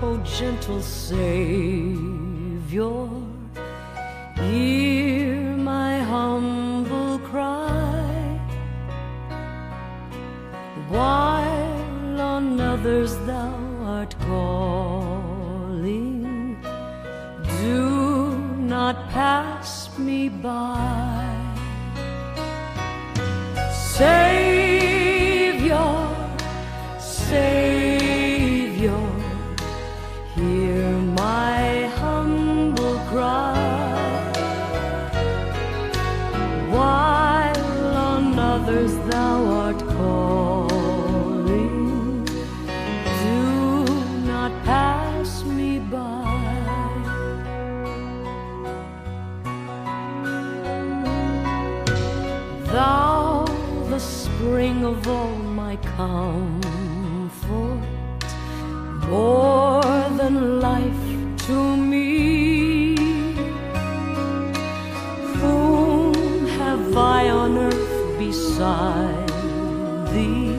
O gentle Savior, hear my humble cry. While on others thou art calling, do not pass me by. Savior, Savior, hear my humble cry. While on others thou art calling, do not pass me by. Thou, the spring of all my comfort, more than life to me. Whom have I on earth beside thee?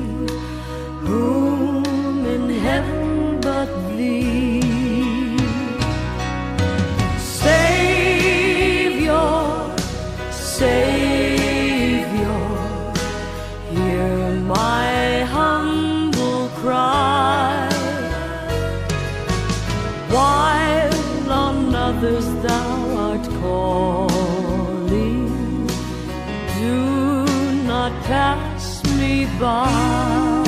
Whom in heaven but thee? Savior, Savior, hear my pass me by.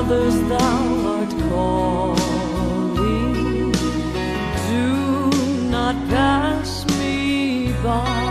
Others thou art calling, do not pass me by.